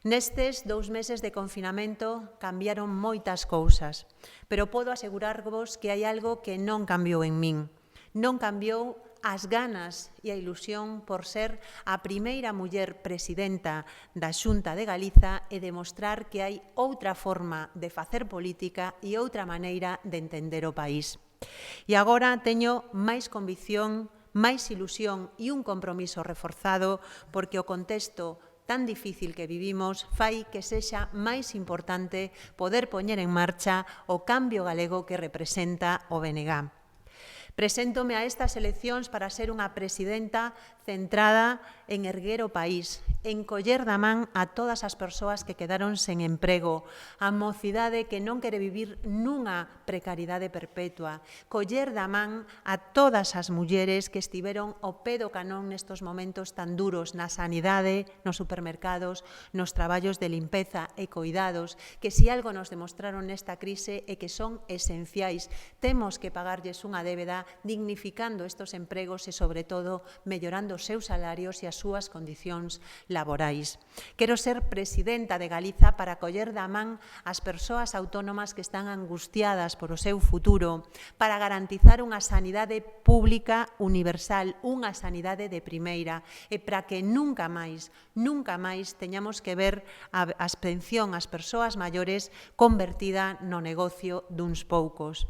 Nestes 2 meses de confinamento cambiaron moitas cousas, pero podo asegurarvos que hai algo que non cambiou en min. Non cambiou as ganas e a ilusión por ser a primeira muller presidenta da Xunta de Galiza e demostrar que hai outra forma de facer política e outra maneira de entender o país. E agora teño máis convicción, máis ilusión e un compromiso reforzado porque o contexto tan difícil que vivimos fai que sexa máis importante poder poñer en marcha o cambio galego que representa o BNG. Preséntome a estas eleccións para ser unha presidenta centrada en erguer o país, en coller da man a todas as persoas que quedaron sen emprego, a mocidade que non quere vivir nunha precariedade perpetua, coller da man a todas as mulleres que estiveron ao pé do canón nestes momentos tan duros na sanidade, nos supermercados, nos traballos de limpeza e cuidados, que se algo nos demostraron nesta crise é que son esenciais. Temos que pagarlles unha débeda dignificando estes empregos e, sobre todo, mellorando os seus salarios e as súas condicións laborais. Quero ser presidenta de Galiza para coller da man as persoas autónomas que están angustiadas por o seu futuro, para garantizar unha sanidade pública universal, unha sanidade de primeira, e para que nunca máis teñamos que ver a pensión ás persoas maiores convertida no negocio duns poucos.